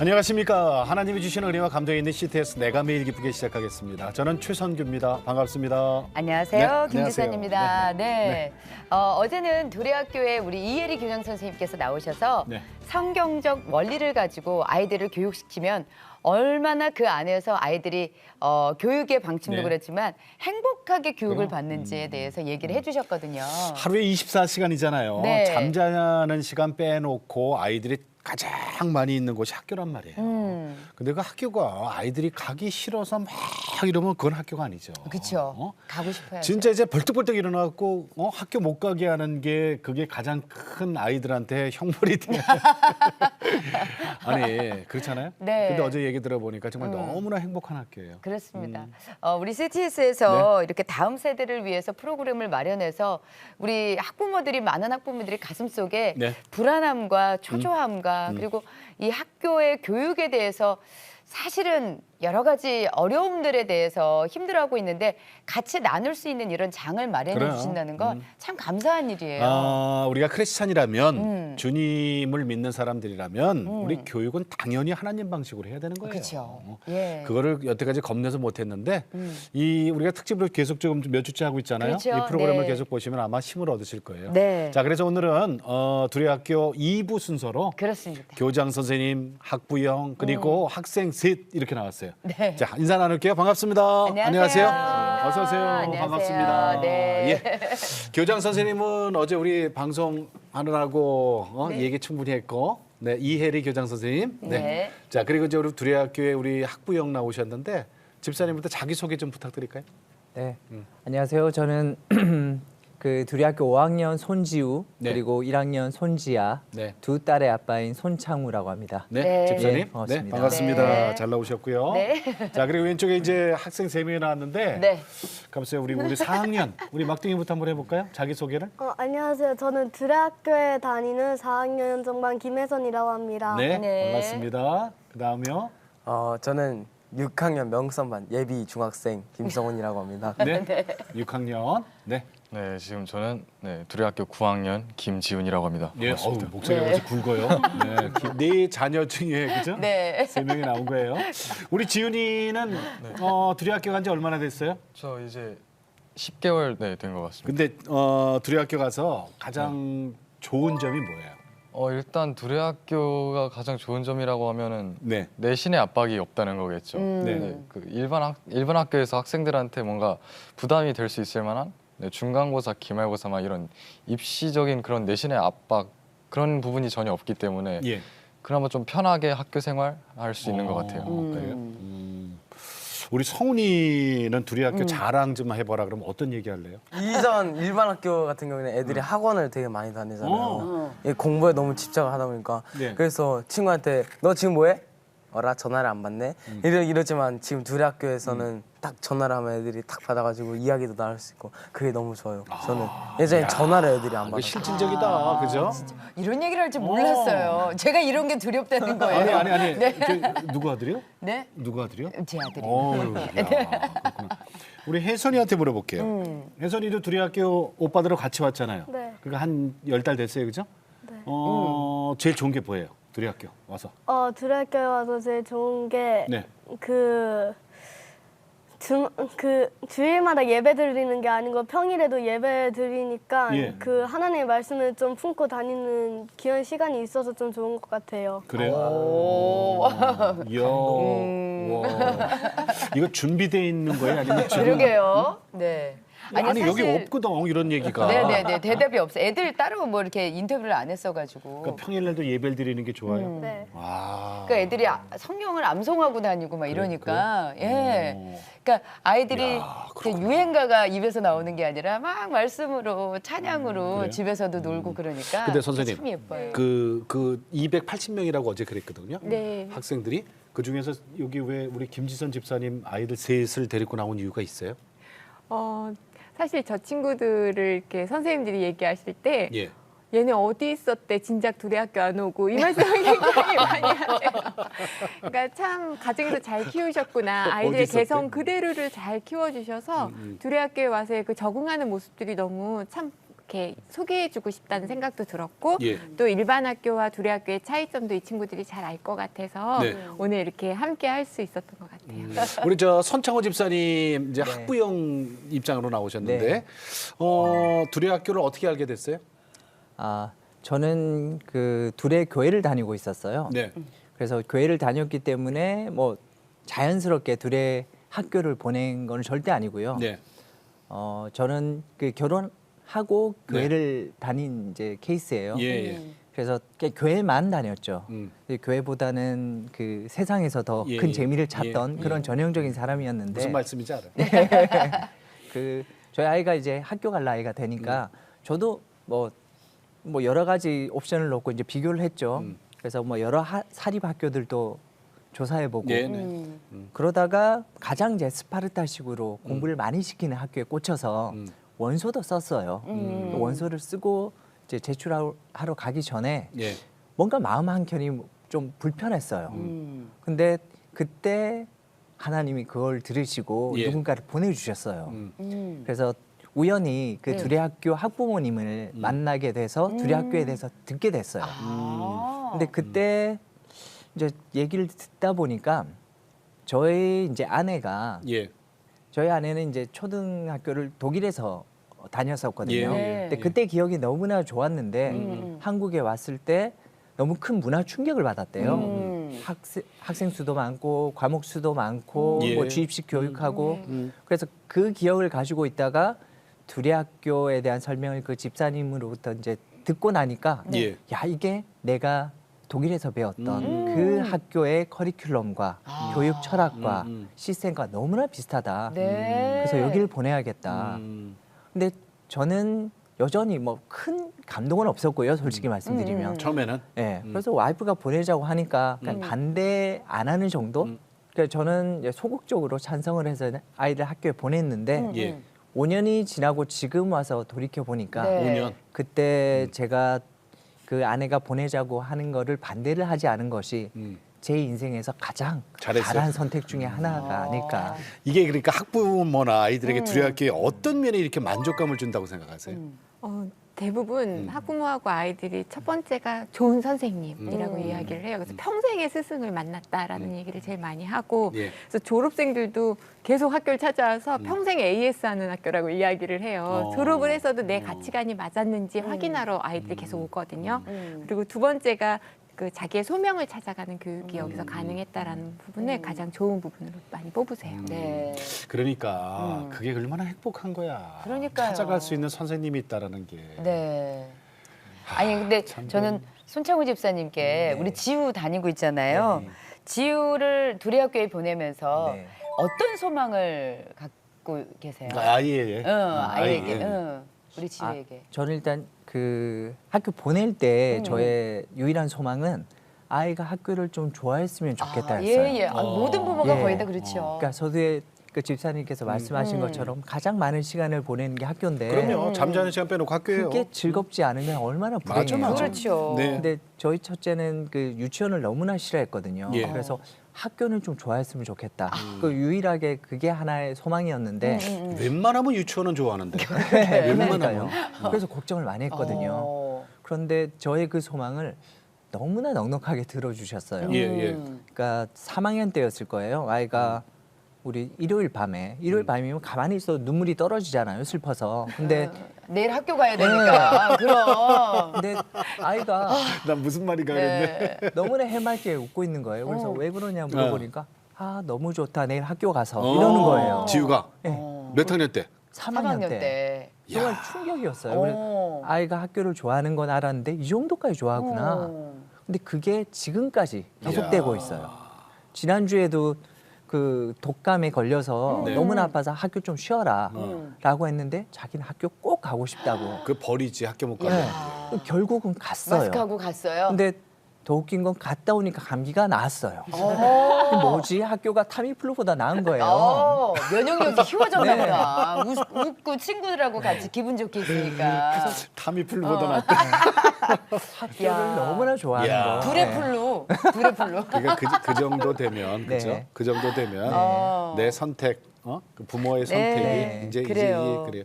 안녕하십니까. 하나님이 주시는 은혜와 감동이 있는 CTS 내가 매일 기쁘게 시작하겠습니다. 저는 최선규입니다. 반갑습니다. 안녕하세요. 네, 김지선입니다. 네. 어제는 도래학교에 우리 이혜리 교장 선생님께서 나오셔서 네. 성경적 원리를 가지고 아이들을 교육시키면 얼마나 그 안에서 아이들이 교육의 방침도 네. 그렇지만 행복하게 교육을 그럼. 받는지에 대해서 얘기를 해주셨거든요. 하루에 24시간이잖아요. 네. 잠자는 시간 빼놓고 아이들이 가장 많이 있는 곳이 학교란 말이에요. 근데 그 학교가 아이들이 가기 싫어서 막 이러면 그건 학교가 아니죠. 그렇죠. 가고 싶어요. 진짜 이제 벌떡벌떡 일어나고 학교 못 가게 하는 게 그게 가장 큰 아이들한테 형벌이 돼. 아니 그렇잖아요. 네. 근데 어제 얘기 들어보니까 정말 너무나 행복한 학교예요. 그렇습니다. 우리 CTS에서 이렇게 다음 세대를 위해서 프로그램을 마련해서 우리 학부모들이 많은 학부모들이 가슴속에 네. 불안함과 초조함과 그리고 이 학교의 교육에 대해서 사실은 여러 가지 어려움들에 대해서 힘들어하고 있는데 같이 나눌 수 있는 이런 장을 마련해 그래요. 주신다는 건 참 감사한 일이에요. 우리가 크리스찬이라면 주님을 믿는 사람들이라면 우리 교육은 당연히 하나님 방식으로 해야 되는 거예요. 그렇죠. 예. 그거를 여태까지 겁내서 못했는데 이 우리가 특집으로 계속 지금 몇 주째 하고 있잖아요. 그렇죠. 이 프로그램을 네. 계속 보시면 아마 힘을 얻으실 거예요. 네. 자, 그래서 오늘은 두레학교 2부 순서로 그렇습니다. 교장 선생님, 학부형 그리고 학생 셋 이렇게 나왔어요. 네. 자, 인사 나눌게요. 반갑습니다. 안녕하세요. 어서 오세요. 안녕하세요. 반갑습니다. 네. 예. 교장 선생님은 어제 우리 방송 하느라고 네. 얘기 충분히 했고, 네, 이혜리 교장 선생님. 네. 자, 그리고 이제 우리 두레학교에 우리 학부형 나오셨는데 집사님부터 자기 소개 좀 부탁드릴까요? 네, 안녕하세요. 저는 그 두레학교 5학년 손지우 네. 그리고 1학년 손지아 네. 두 딸의 아빠인 손창우라고 합니다. 네, 네. 집사님. 네, 네, 반갑습니다. 반갑습니다. 네. 잘 나오셨고요. 네. 자, 그리고 왼쪽에 이제 학생 3명이 나왔는데, 네. 감사해요. 우리 4학년, 우리 막둥이부터 한번 해볼까요? 자기 소개를. 안녕하세요. 저는 두레학교에 다니는 4학년 정반 김혜선이라고 합니다. 네, 네. 반갑습니다. 그 다음에요. 저는 6학년 명성반 예비 중학생 김성훈이라고 합니다. 네, 6학년. 네. 네, 지금 저는 두레학교 9학년 김지훈이라고 합니다. 예, 반갑습니다. 목소리가 네. 벌써 굵어요. 네, 네 자녀 중에 그죠? 네. 3명이 나온 거예요. 우리 지훈이는 두레학교 간 지 얼마나 됐어요? 저 이제 10개월 된 것 같습니다. 근데 두레학교 가서 가장 좋은 점이 뭐예요? 일단 두레학교가 가장 좋은 점이라고 하면은 네. 내신의 압박이 없다는 거겠죠. 네. 그 일반 학교에서 학생들한테 뭔가 부담이 될 수 있을 만한 중간고사, 기말고사 막 이런 입시적인 그런 내신의 압박 그런 부분이 전혀 없기 때문에 예. 그나마 좀 편하게 학교 생활 할 수 있는 것 같아요. 그래요? 우리 성훈이는 두레학교 자랑 좀 해봐라. 그러면 어떤 얘기 할래요? 이전 일반 학교 같은 경우는 애들이 학원을 되게 많이 다니잖아요. 공부에 너무 집착을 하다 보니까 네. 그래서 친구한테 너 지금 뭐해? 어라 전화를 안 받네. 이러지만 지금 두레학교에서는 딱 전화를 하면 애들이 딱 받아가지고 이야기도 나눌 수 있고 그게 너무 좋아요. 저는 예전에 전화를 애들이 안 이거 받아. 실질적이다. 그죠? 이런 얘기를 할 줄 몰랐어요. 제가 이런 게 두렵다는 거예요. 아니. 네. 누구 아들이요? 네. 누구 아들이요? 제 아들이. 야, 그렇구나. 우리 혜선이한테 물어볼게요. 혜선이도 두레학교 오빠들하고 같이 왔잖아요. 네. 그러니까 한 10달 됐어요, 그죠? 네. 제일 좋은 게 뭐예요? 두레학교 와서. 두레학교에 와서 제일 좋은 게 네. 주일마다 예배 드리는 게 아니고 평일에도 예배 드리니까 예. 그 하나님의 말씀을 좀 품고 다니는 귀한 시간이 있어서 좀 좋은 것 같아요. 그래요? 오. 이야. 와. 이거 준비돼 있는 거예요? 아니면 지금? 그러게요. 네. 아니 여기 사실- 없거든 이런 얘기가. 네네네. 대답이 없어. 애들 따로 뭐 이렇게 인터뷰를 안 했어가지고. 그러니까 평일날도 예배를 드리는 게 좋아요. 네. 와. 그러니까 애들이 성경을 암송하고 다니고 막 이러니까. 예. 오. 그러니까 아이들이 야, 이렇게 유행가가 입에서 나오는 게 아니라 막 말씀으로 찬양으로 그래요? 집에서도 놀고 그러니까. 근데 선생님, 참 예뻐요. 그 280명이라고 어제 그랬거든요. 네. 학생들이 그 중에서 여기 왜 우리 김지선 집사님 아이들 셋을 데리고 나온 이유가 있어요? 사실 저 친구들을 이렇게 선생님들이 얘기하실 때 예. 얘네 어디 있었대 진작 두레학교 안 오고 이 말씀을 굉장히 많이 하세요. 그러니까 참 가정에서 잘 키우셨구나. 어디 아이들의 있었대? 개성 그대로를 잘 키워주셔서 두레학교에 와서 그 적응하는 모습들이 너무 참 이렇게 소개해주고 싶다는 생각도 들었고 예. 또 일반 학교와 두레 학교의 차이점도 이 친구들이 잘 알 것 같아서 네. 오늘 이렇게 함께 할 수 있었던 것 같아요. 우리 저 선창호 집사님 이제 네. 학부형 입장으로 나오셨는데 네. 두레 학교를 어떻게 알게 됐어요? 아, 저는 그 둘의 교회를 다니고 있었어요. 네. 그래서 교회를 다녔기 때문에 뭐 자연스럽게 둘의 학교를 보낸 건 절대 아니고요. 네. 저는 그 결혼하고 교회를 다닌 이제 케이스예요. 예. 예. 그래서 교회만 다녔죠. 음. 근데 교회보다는 그 세상에서 더 예, 큰 예. 재미를 찾던 예, 그런 예. 전형적인 사람이었는데 무슨 말씀인지 알아요. 그 저희 아이가 이제 학교 갈 나이가 되니까 저도 뭐 여러 가지 옵션을 놓고 이제 비교를 했죠. 그래서 뭐 여러 사립 학교들도 조사해보고 네, 네. 그러다가 가장 이제 스파르타식으로 공부를 많이 시키는 학교에 꽂혀서 원서도 썼어요. 또 원서를 쓰고 이제 제출하러 가기 전에 예. 뭔가 마음 한켠이 좀 불편했어요. 근데 그때 하나님이 그걸 들으시고 예. 누군가를 보내주셨어요. 그래서 우연히 그 네. 두레학교 학부모님을 만나게 돼서 두레학교에 대해서 듣게 됐어요. 근데 그때 이제 얘기를 듣다 보니까 저희 이제 아내가 예. 저희 아내는 이제 초등학교를 독일에서 다녔었거든요. 예, 예. 근데 그때 기억이 너무나 좋았는데 한국에 왔을 때 너무 큰 문화 충격을 받았대요. 학생 수도 많고 과목 수도 많고 예. 뭐 주입식 교육하고 그래서 그 기억을 가지고 있다가 두레학교에 대한 설명을 그 집사님으로부터 이제 듣고 나니까 예. 야 이게 내가 독일에서 배웠던 그 학교의 커리큘럼과 교육 철학과 시스템과 너무나 비슷하다. 네. 그래서 여기를 보내야겠다. 음. 근데 저는 여전히 뭐 큰 감동은 없었고요, 솔직히 말씀드리면. 처음에는 예. 그래서 와이프가 보내자고 하니까 그냥 반대 안 하는 정도. 그러니까 저는 이제 소극적으로 찬성을 해서 아이를 학교에 보냈는데 예. 5년이 지나고 지금 와서 돌이켜 보니까 네. 5년. 그때 제가 그 아내가 보내자고 하는 거를 반대를 하지 않은 것이 제 인생에서 가장 잘했어요. 잘한 선택 중에 하나가 아닐까. 이게 그러니까 학부모나 아이들에게 두레 학교에 어떤 면에 이렇게 만족감을 준다고 생각하세요? 대부분 학부모하고 아이들이 첫 번째가 좋은 선생님이라고 이야기를 해요. 그래서 평생의 스승을 만났다라는 얘기를 제일 많이 하고 예. 그래서 졸업생들도 계속 학교를 찾아와서 평생 AS 하는 학교라고 이야기를 해요. 졸업을 해서도 내 가치관이 맞았는지 확인하러 아이들이 계속 오거든요. 그리고 두 번째가 그 자기의 소명을 찾아가는 교육이 여기서 가능했다라는 부분을 가장 좋은 부분으로 많이 뽑으세요. 네. 그러니까 그게 얼마나 행복한 거야. 그러니까요. 찾아갈 수 있는 선생님이 있다라는 게. 네. 아니 근데 저는 손창우 집사님께 우리 지우 다니고 있잖아요. 네. 지우를 두레학교에 보내면서 네. 어떤 소망을 갖고 계세요? 아이의. 아이에게, 아이의. 우리 지우에게. 저는 일단 그 학교 보낼 때 저의 유일한 소망은 아이가 학교를 좀 좋아했으면 좋겠다였어요. 예. 모든 부모가 예. 거의 다 그렇죠. 그러니까 서두에 그 집사님께서 말씀하신 것처럼 가장 많은 시간을 보내는 게 학교인데 그럼요. 잠자는 시간 빼놓고 학교예요. 그게 즐겁지 않으면 얼마나 맞아, 불행해요. 맞아. 그렇죠. 네. 근데 저희 첫째는 그 유치원을 너무나 싫어했거든요. 예. 그래서 학교는 좀 좋아했으면 좋겠다. 그 유일하게 그게 하나의 소망이었는데 웬만하면 유치원은 좋아하는데. 그러니까요. 웬만하면. 그래서 걱정을 많이 했거든요. 그런데 저의 그 소망을 너무나 넉넉하게 들어주셨어요. 예, 예. 그러니까 3학년 때였을 거예요. 아이가 우리 일요일 밤이면 가만히 있어도 눈물이 떨어지잖아요. 슬퍼서. 근데 내일 학교 가야 되니까. 그럼. 근데 아이가 난 무슨 말인가 그랬네. 네. 너무나 해맑게 웃고 있는 거예요. 그래서 왜 그러냐 물어보니까 아 너무 좋다. 내일 학교 가서 이러는 거예요. 지우가 네. 몇 학년 때? 3학년 3학년 때. 때. 정말 충격이었어요. 그래서 어. 아이가 학교를 좋아하는 건 알았는데 이 정도까지 좋아하구나. 근데 그게 지금까지 계속되고 있어요. 지난주에도 그 독감에 걸려서 네. 너무나 아파서 학교 좀 쉬어라 라고 했는데 자기는 학교 꼭 가고 싶다고. 그 버리지 학교 못 가면. 네. 결국은 갔어요. 마스크하고 갔어요. 근데 더 웃긴 건 갔다 오니까 감기가 나았어요. 어. 뭐지? 학교가 타미플루보다 나은 거예요. 면역력이 키워졌나 네. 보다. 웃고 친구들하고 같이 기분 좋게 있으니까. 타미플보다 낫다. 학교를 야. 너무나 좋아하는 야. 거. 두레플루. 그러니까 그 정도 되면 네. 그죠? 그 정도 되면 어. 내 선택 그 부모의 선택이 네, 이제 그래요. 그래요.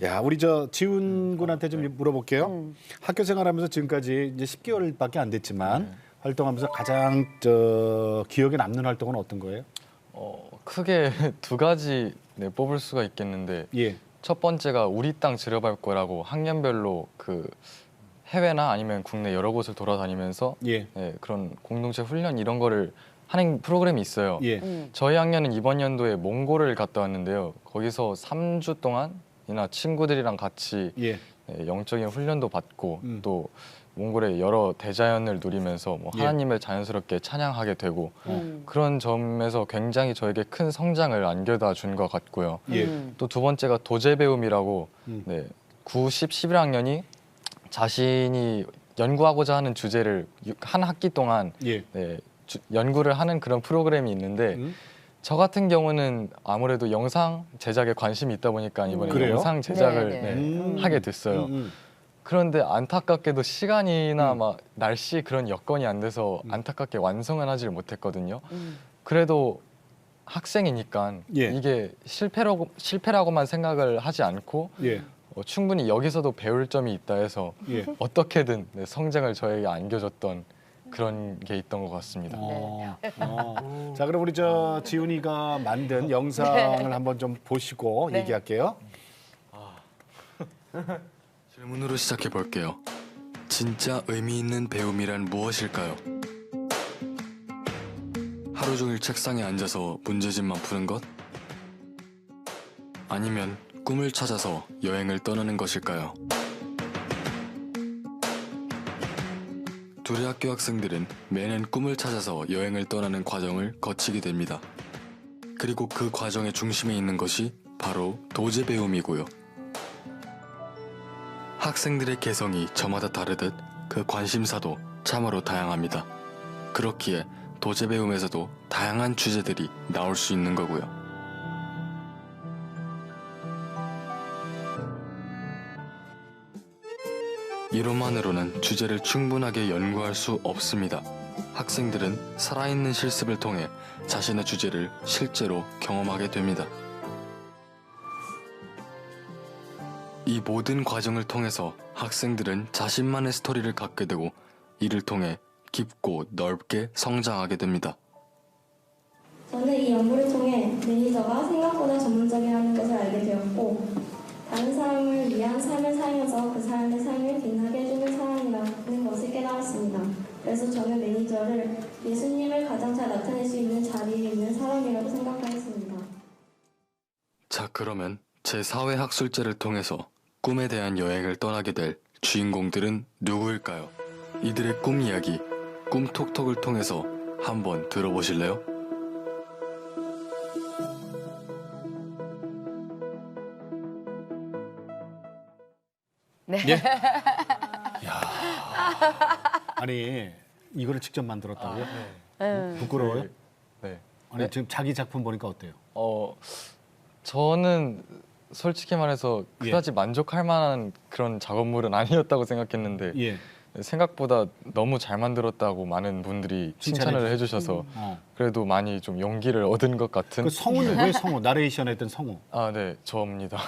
야, 우리 저 지훈 군한테 좀 물어볼게요. 학교 생활하면서 지금까지 이제 10개월밖에 안 됐지만 활동하면서 가장 저 기억에 남는 활동은 어떤 거예요? 크게 두 가지 뽑을 수가 있겠는데 예. 첫 번째가 우리 땅 지려밟을 거라고 학년별로 그 해외나 아니면 국내 여러 곳을 돌아다니면서 예. 그런 공동체 훈련 이런 거를 하는 프로그램이 있어요. 예. 저희 학년은 이번 연도에 몽골을 갔다 왔는데요. 거기서 3주 동안이나 친구들이랑 같이 예. 영적인 훈련도 받고 또 몽골의 여러 대자연을 누리면서 뭐 예. 하나님을 자연스럽게 찬양하게 되고 그런 점에서 굉장히 저에게 큰 성장을 안겨다 준 것 같고요. 예. 또 두 번째가 도제 배움이라고 9, 10, 11학년이 자신이 연구하고자 하는 주제를 한 학기 동안 예. 연구를 하는 그런 프로그램이 있는데 저 같은 경우는 아무래도 영상 제작에 관심이 있다 보니까 이번에 그래요? 영상 제작을 네. 하게 됐어요. 그런데 안타깝게도 시간이나 막 날씨 그런 여건이 안 돼서 안타깝게 완성은 하지를 못했거든요. 그래도 학생이니까 예. 이게 실패라고만 생각을 하지 않고 예. 충분히 여기서도 배울 점이 있다 해서 예. 어떻게든 성장을 저에게 안겨줬던 그런 게 있던 것 같습니다. 자, 그럼 우리 저 지훈이가 만든 영상을 한번 좀 보시고 네. 얘기할게요. 질문으로 시작해 볼게요. 진짜 의미 있는 배움이란 무엇일까요? 하루 종일 책상에 앉아서 문제집만 푸는 것? 아니면 꿈을 찾아서 여행을 떠나는 것일까요? 둘의 학교 학생들은 매년 꿈을 찾아서 여행을 떠나는 과정을 거치게 됩니다. 그리고 그 과정의 중심에 있는 것이 바로 도제 배움이고요. 학생들의 개성이 저마다 다르듯 그 관심사도 참으로 다양합니다. 그렇기에 도제 배움에서도 다양한 주제들이 나올 수 있는 거고요. 이론만으로는 주제를 충분하게 연구할 수 없습니다. 학생들은 살아있는 실습을 통해 자신의 주제를 실제로 경험하게 됩니다. 이 모든 과정을 통해서 학생들은 자신만의 스토리를 갖게 되고 이를 통해 깊고 넓게 성장하게 됩니다. 저는 이 연구를 통해 매니저가 생각보다 전문적이라는 것을 알게 되었고 다른 사람을 위한 삶을 살면서 그 사람의 삶을 빛나게 해주는 사람이라는 것을 깨달았습니다. 그래서 저는 매니저를 예수님을 가장 잘 나타낼 수 있는 자리에 있는 사람이라고 생각하였습니다. 자, 그러면 제4회 학술제를 통해서 꿈에 대한 여행을 떠나게 될 주인공들은 누구일까요? 이들의 꿈 이야기, 꿈톡톡을 통해서 한번 들어보실래요? 네. 예? 아니, 이거를 직접 만들었다고요? 부끄러워요? 네. 아니, 지금 자기 작품 보니까 어때요? 저는 솔직히 말해서 그다지 만족할 만한 그런 작업물은 아니었다고 생각했는데 예. 생각보다 너무 잘 만들었다고 많은 분들이 칭찬을 해주셔서 그래도 많이 좀 용기를 얻은 것 같은. 그 성우는 왜 성우? 나레이션 했던 성우. 아, 네, 저입니다.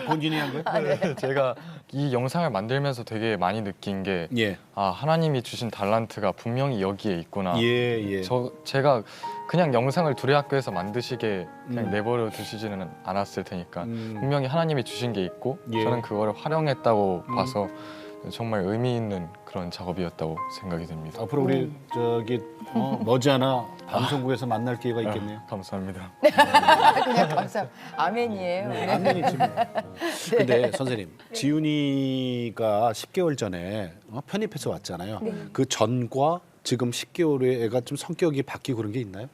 본인이 한 거예요? 네. 제가 이 영상을 만들면서 되게 많이 느낀 게 예. 아, 하나님이 주신 달란트가 분명히 여기에 있구나. 예. 제가 그냥 영상을 둘의 학교에서 만드시게 그냥 내버려 두시지는 않았을 테니까 분명히 하나님이 주신 게 있고 저는 그거를 활용했다고 봐서 정말 의미 있는 그런 작업이었다고 생각이 됩니다. 앞으로 우리 저기 머지않아 방송국에서 만날 기회가 있겠네요. 감사합니다. 그냥 감사. 아멘이에요. 네. 아멘이지 뭐. 근데 선생님, 지훈이가 10개월 전에 편입해서 왔잖아요. 그 전과 지금 10개월의 애가 좀 성격이 바뀌고 그런 게 있나요?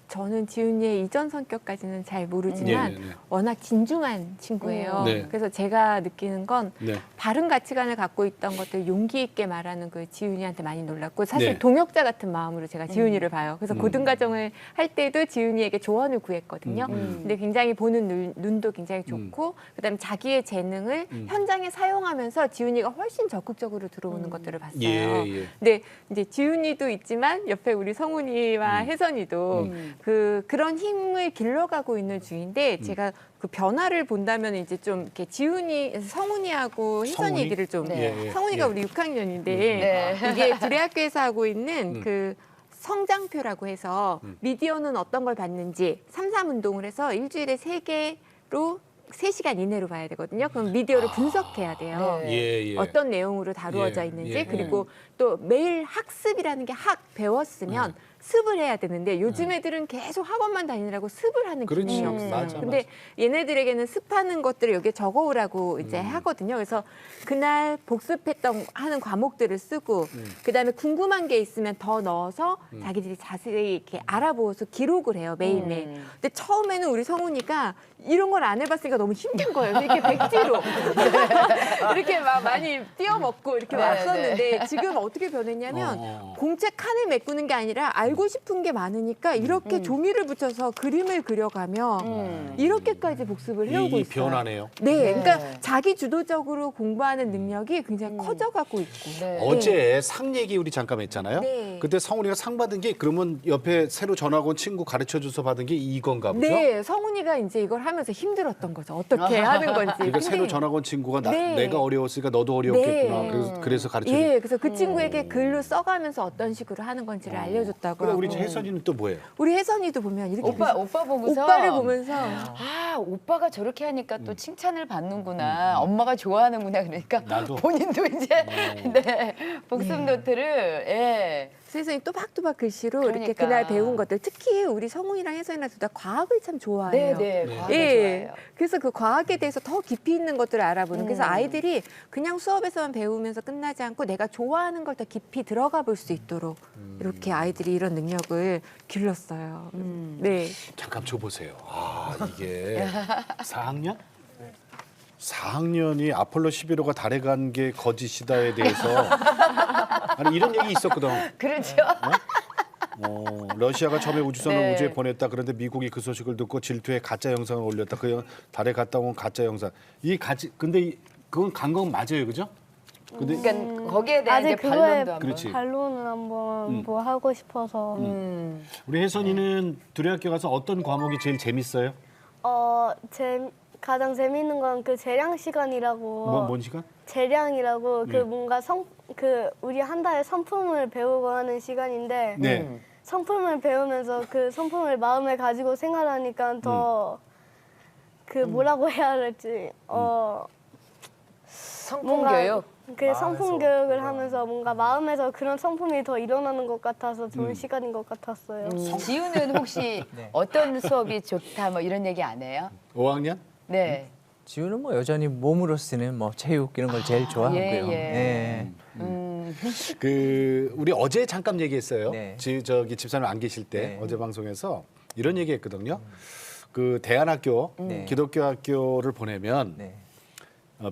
저는 지훈이의 이전 성격까지는 잘 모르지만 워낙 진중한 친구예요. 네. 그래서 제가 느끼는 건 네. 바른 가치관을 갖고 있던 것들 용기 있게 말하는 그 지훈이한테 많이 놀랐고 사실 네. 동역자 같은 마음으로 제가 지훈이를 봐요. 그래서 고등과정을 할 때도 지훈이에게 조언을 구했거든요. 근데 굉장히 보는 눈도 굉장히 좋고 그다음에 자기의 재능을 현장에 사용하면서 지훈이가 훨씬 적극적으로 들어오는 것들을 봤어요. 예. 근데 이제 지훈이도 있지만 옆에 우리 성훈이와 혜선이도 그런 힘을 길러가고 있는 중인데 제가 그 변화를 본다면 이제 좀 이렇게 지훈이 성훈이하고 희선 성훈이? 얘기를 좀 네. 성훈이가 예. 우리 6학년인데 네. 이게 두레학교에서 하고 있는 그 성장표라고 해서 미디어는 어떤 걸 봤는지 3.3 운동을 해서 일주일에 3개로 3시간 이내로 봐야 되거든요. 그럼 미디어를 분석해야 돼요. 네. 예, 예. 어떤 내용으로 다루어져 예, 있는지 예. 그리고 또 매일 학습이라는 게 배웠으면 습을 해야 되는데 요즘 애들은 계속 학원만 다니느라고 습을 하는 그렇지. 기능이 없어요. 맞아, 근데 얘네들에게는 습하는 것들을 여기에 적어오라고 이제 하거든요. 그래서 그날 복습했던 하는 과목들을 쓰고 그다음에 궁금한 게 있으면 더 넣어서 자기들이 자세히 이렇게 알아보아서 기록을 해요. 매일매일. 근데 처음에는 우리 성훈이가 이런 걸 안 해봤으니까 너무 힘든 거예요. 이렇게 백지로 이렇게 막 많이 띄어먹고 이렇게 네, 왔었는데 지금 어떻게 변했냐면 공책 칸을 메꾸는 게 아니라 알고 싶은 게 많으니까 이렇게 종이를 붙여서 그림을 그려가며 이렇게까지 복습을 해오고 이 있어요. 변화네요. 네, 그러니까 자기 주도적으로 공부하는 능력이 굉장히 커져가고 있고. 네. 어제 상 얘기 우리 잠깐 했잖아요. 네. 그때 성훈이가 상 받은 게 그러면 옆에 새로 전학 온 친구 가르쳐줘서 받은 게 이건가 보죠? 네, 성훈이가 이제 이걸 하면서 힘들었던 거죠. 어떻게 하는 건지. 그러니까 새로 근데 전학 온 친구가 네. 내가 어려웠으니까 너도 어려웠겠구나. 네. 그래서 가르쳐. 예, 그래서 그 친구에게 글로 써가면서 어떤 식으로 하는 건지를 알려줬다고. 그래 우리 하고. 혜선이는 또 뭐예요? 우리 혜선이도 보면 이렇게 오빠 보고서 오빠를 보면서 아 오빠가 저렇게 하니까 또 칭찬을 받는구나 엄마가 좋아하는구나 그러니까 나도. 본인도 이제 네 복습 노트를 예 혜선이 또박또박 글씨로 이렇게 그러니까. 그날 배운 것들 특히 우리 성훈이랑 혜선이랑 둘 다 과학을 참 좋아해요. 네네 과학을 예, 좋아해요. 그래서 그 과학에 대해서 더 깊이 있는 것들을 알아보는. 그래서 아이들이 그냥 수업에서만 배우면서 끝나지 않고 내가 좋아하는 걸 더 깊이 들어가 볼 수 있도록 이렇게 아이들이 이런 능력을 길렀어요. 네. 잠깐 줘보세요. 아 이게 4학년? 4학년이 아폴로 11호가 달에 간 게 거짓이다에 대해서 아니 이런 얘기 있었거든. 그렇죠. 러시아가 처음에 우주선을 네. 우주에 보냈다. 그런데 미국이 그 소식을 듣고 질투에 가짜 영상을 올렸다. 달에 갔다 온 가짜 영상. 근데 그건 간 건 맞아요, 그죠? 근데 그러니까 거기에 대한 이제 아직 그거에 반론도 한번. 그렇지. 반론은 한번 뭐 하고 싶어서 우리 혜선이는 두레학교 가서 어떤 과목이 제일 재밌어요? 가장 재미있는 건 그 재량 시간이라고 뭔 시간? 재량이라고 그 뭔가 우리 한 달에 성품을 배우고 하는 시간인데 네. 성품을 배우면서 그 성품을 마음에 가지고 생활하니까 더 그 뭐라고 해야 할지 성품 교육. 그 성품 교육을 하면서 뭔가 마음에서 그런 성품이 더 일어나는 것 같아서 좋은 시간인 것 같았어요. 지우는 혹시 네. 어떤 수업이 좋다 뭐 이런 얘기 안 해요? 5학년? 네. 지우는 뭐 여전히 몸으로 쓰는 뭐 체육 이런 걸 제일 좋아하고요. 예. 네. 우리 어제 잠깐 얘기했어요. 네. 저기 집사님 안 계실 때 네. 어제 방송에서 이런 얘기했거든요. 그 대안학교, 네. 기독교 학교를 보내면 네.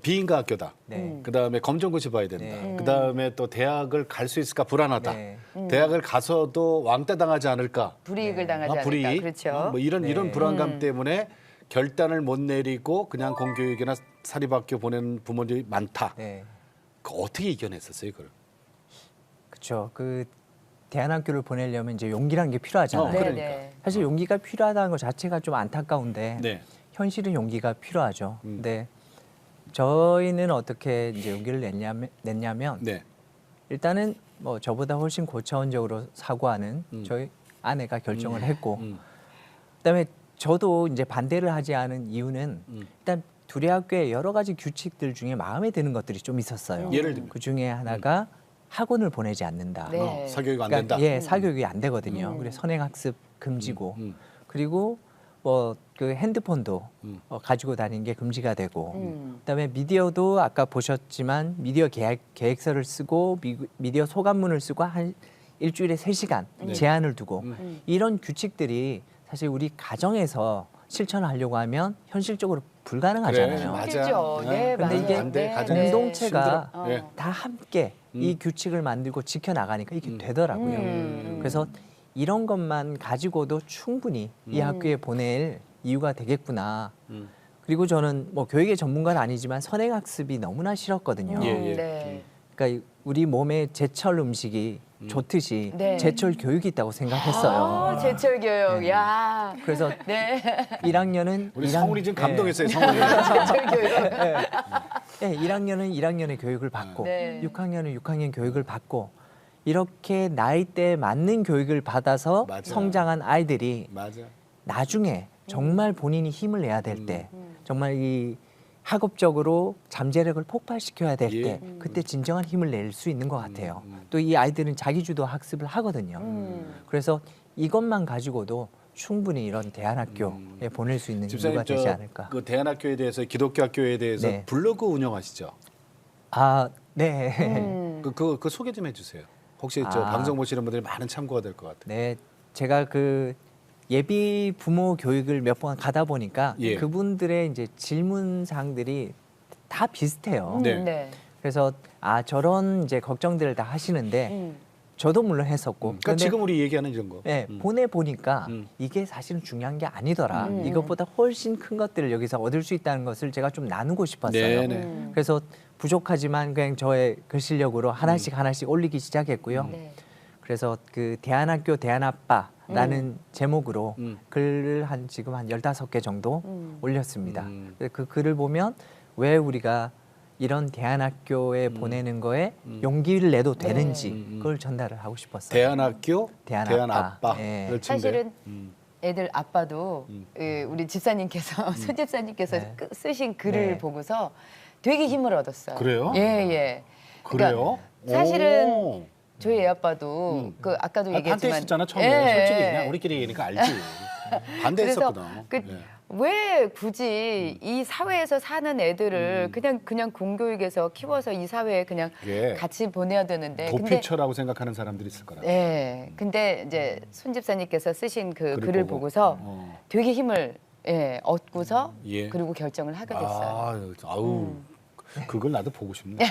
비인가 학교다. 네. 그다음에 검정고시 봐야 된다. 네. 그다음에 또 대학을 갈 수 있을까 불안하다. 네. 대학을 가서도 왕따 당하지 않을까. 불이익을 당하지 않을까. 불이익. 그렇죠. 뭐 이런 불안감 때문에 결단을 못 내리고 그냥 공교육이나 사립학교 보내는 부모들이 많다. 네. 그 어떻게 이겨냈었어요, 그걸? 그렇죠. 그 대안학교를 보내려면 이제 용기라는 게 필요하잖아요. 그러니까. 네네. 사실 용기가 필요하다는 것 자체가 좀 안타까운데 네. 현실은 용기가 필요하죠. 근데 저희는 어떻게 이제 용기를 냈냐면 네. 일단은 뭐 저보다 훨씬 고차원적으로 사고하는 저희 아내가 결정을 했고 그다음에 저도 이제 반대를 하지 않은 이유는 일단 두레학교에 여러 가지 규칙들 중에 마음에 드는 것들이 좀 있었어요. 예를 들면? 그 중에 하나가 학원을 보내지 않는다. 네. 사교육 안 그러니까 된다. 예, 사교육이 안 되거든요. 그래서 선행학습 금지고 그리고 뭐 그 핸드폰도 가지고 다니는 게 금지가 되고 그다음에 미디어도 아까 보셨지만 미디어 계획서를 쓰고 미디어 소감문을 쓰고 한 일주일에 3시간 제한을 두고 이런 규칙들이 사실 우리 가정에서 실천하려고 하면 현실적으로 불가능하잖아요. 그래, 맞아. 힘들죠. 네, 근데 맞아요. 이게 안 돼, 네, 가정 네. 공동체가 힘들어. 네. 다 함께 이 규칙을 만들고 지켜나가니까 이게 되더라고요. 그래서 이런 것만 가지고도 충분히 이 학교에 보낼 이유가 되겠구나. 그리고 저는 뭐 교육의 전문가는 아니지만 선행학습이 너무나 싫었거든요. 예, 예. 네. 그러니까 우리 몸에 제철 음식이 좋듯이 네. 제철 교육이 있다고 생각했어요. 제철 교육. 야. 그래서 네. 1학년은 우리 성훈이 지금 감동했어요. 성훈이. 제철 교육. 네, 1학년은 1학년의 교육을 받고 네. 6학년은 6학년 교육을 받고 이렇게 나이대에 맞는 교육을 받아서 맞아요. 성장한 아이들이 맞아. 나중에 정말 본인이 힘을 내야 될 때 정말 이 학업적으로 잠재력을 폭발시켜야 될 예. 때 그때 진정한 힘을 낼 수 있는 것 같아요. 또 이 아이들은 자기주도 학습을 하거든요. 그래서 이것만 가지고도 충분히 이런 대안학교에 보낼 수 있는 이유가 되지 않을까. 그 대안학교에 대해서 기독교 학교에 대해서 네. 블로그 운영하시죠? 아, 네. 그 소개 좀 해주세요. 혹시 저 아. 방송 보시는 분들이 많은 참고가 될 것 같아요. 네, 제가 그 예비 부모 교육을 몇 번 가다 보니까 예. 그분들의 이제 질문 사항들이 다 비슷해요. 네. 네. 그래서 아 저런 이제 걱정들을 다 하시는데 저도 물론 했었고. 그러니까 지금 우리 얘기하는 이런 거. 네, 보내 보니까 이게 사실은 중요한 게 아니더라. 이것보다 훨씬 큰 것들을 여기서 얻을 수 있다는 것을 제가 좀 나누고 싶었어요. 네네. 그래서 부족하지만 그냥 저의 글 실력으로 하나씩 올리기 시작했고요. 네. 그래서 그 대안학교 대안아빠라는 제목으로 글을 지금 한 15개 정도 올렸습니다. 그 글을 보면 왜 우리가 이런 대안학교에 보내는 거에 용기를 내도 되는지 그걸 전달을 하고 싶었어요. 대안학교, 대안아빠. 대안아빠를 예. 친대. 사실은 애들 아빠도 우리 집사님께서 손 집사님께서 네. 쓰신 글을 네. 보고서 되게 힘을 얻었어요. 그래요? 예, 예. 그래요? 사실은 오. 저희 애 아빠도 그 아까도 얘기했지만 반대했었잖아 처음에. 예, 솔직히 예. 그냥 우리끼리 얘기니까 알지. 반대했었거든. 그 예. 왜 굳이 이 사회에서 사는 애들을 그냥 공교육에서 키워서 이 사회에 그냥 이게 같이 보내야 되는데 도피처라고 생각하는 사람들이 있을 거라. 네. 근데 이제 손 집사님께서 쓰신 그 글을 글을 보고. 보고서 어. 되게 힘을 얻고서 예. 그리고 결정을 하게 됐어요. 아우 그걸 나도 보고 싶네.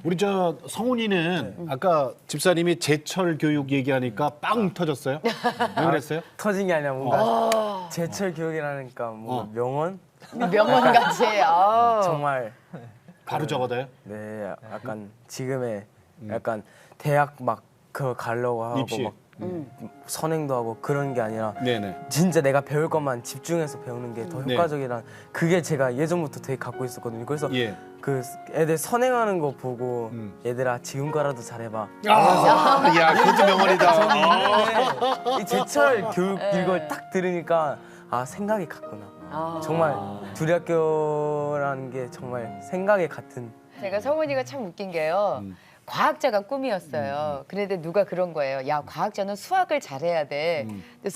우리 저 성훈이는 아까 집사님이 제철 교육 얘기하니까 빵 터졌어요. 왜 그랬어요? 터진 게 아니라 뭔가 제철 교육이라니까 뭔가 명언 명언같이. 정말 바로 적어둬요. 네 약간 지금의 약간 대학 막 그 가려고 하고 입시. 막 선행도 하고 그런 게 아니라 네네. 진짜 내가 배울 것만 집중해서 배우는 게 더 네. 효과적이란 그게 제가 예전부터 되게 갖고 있었거든요. 그래서 예. 그 애들 선행하는 거 보고 얘들아 지금 거라도 잘해봐. 야, 그것도 명언이다. 이 제철 교육 이걸 딱 들으니까 아 생각이 같구나. 정말 둘이 학교라는 게 정말 생각이 같은. 제가 성훈이가 참 웃긴 게요. 과학자가 꿈이었어요. 그런데 누가 그런 거예요. 야, 과학자는 수학을 잘해야 돼. 근데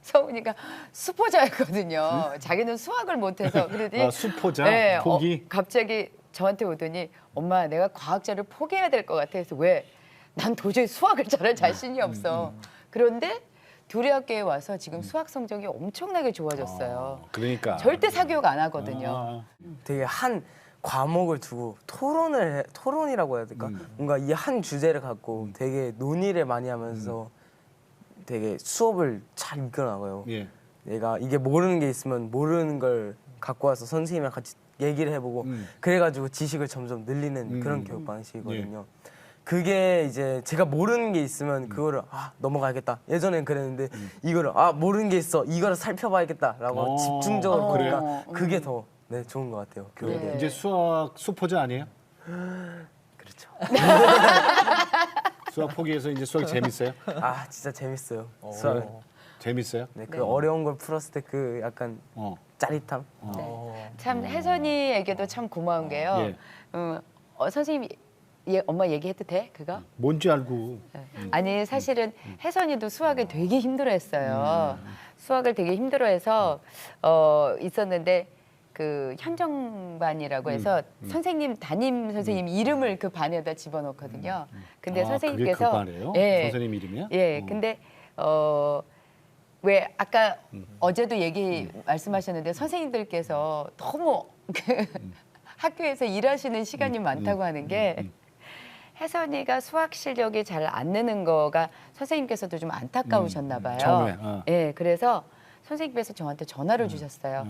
성훈이가 수포자였거든요. 자기는 수학을 못해서 그러더니 수포자 네, 포기. 갑자기 저한테 오더니 엄마 내가 과학자를 포기해야 될 것 같아. 그래서 왜? 난 도저히 수학을 잘할 자신이 없어. 그런데 둘이 학교에 와서 지금 수학 성적이 엄청나게 좋아졌어요. 그러니까. 절대 사교육 안 하거든요. 되게 한 과목을 두고 토론이라고 해야 될까? 뭔가 이 한 주제를 갖고 되게 논의를 많이 하면서 되게 수업을 잘 이끌어나가요. 예. 내가 이게 모르는 게 있으면 모르는 걸 갖고 와서 선생님이랑 같이 얘기를 해보고 그래가지고 지식을 점점 늘리는 그런 교육 방식이거든요. 그게 이제 제가 모르는 게 있으면 그거를 넘어가야겠다. 예전엔 그랬는데 이거를 모르는 게 있어. 이거를 살펴봐야겠다라고 집중적으로 보니까 그게 더 좋은 것 같아요. 교육에. 이제 수학 수포자 아니에요? 그렇죠. 수학 포기해서 이제 수학 재밌어요? 진짜 재밌어요. 수학은. 재밌어요? 네, 그 어려운 걸 풀었을 때 그 약간 짜릿함. 참 혜선이에게도 참 고마운 게요. 선생님이 엄마 얘기해도 돼? 그거? 뭔지 알고. 아니 사실은 혜선이도 수학을 되게 힘들어했어요. 수학을 되게 힘들어해서 있었는데 그 현정반이라고 해서 선생님 담임 선생님 이름을 그 반에다 집어넣거든요. 근데 선생님께서 그게 그 반이에요? 예, 선생님 이름이야? 예. 근데 왜 아까 어제도 말씀하셨는데 선생님들께서 너무 학교에서 일하시는 시간이 많다고 하는 게 혜선이가 수학 실력이 잘 안 느는 거가 선생님께서도 좀 안타까우셨나 봐요. 처음에, 예, 그래서 선생님께서 저한테 전화를 주셨어요.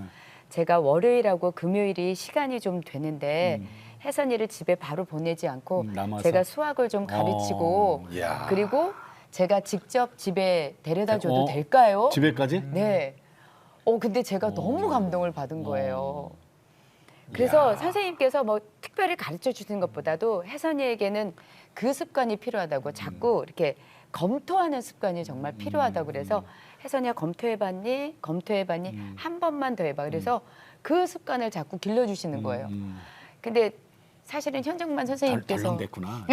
제가 월요일하고 금요일이 시간이 좀 되는데 혜선이를 집에 바로 보내지 않고 남아서? 제가 수학을 좀 가르치고 이야. 그리고 제가 직접 집에 데려다 줘도 어? 될까요? 집에까지? 네. 근데 제가 너무 감동을 받은 거예요. 그래서 선생님께서 뭐 특별히 가르쳐 주시는 것보다도 혜선이에게는 그 습관이 필요하다고 자꾸 이렇게 검토하는 습관이 정말 필요하다고 그래서 혜선이야 검토해봤니? 검토해봤니? 한 번만 더 해봐. 그래서 그 습관을 자꾸 길러주시는 거예요. 근데 사실은 현정만 선생님께서 덜렁댔구나.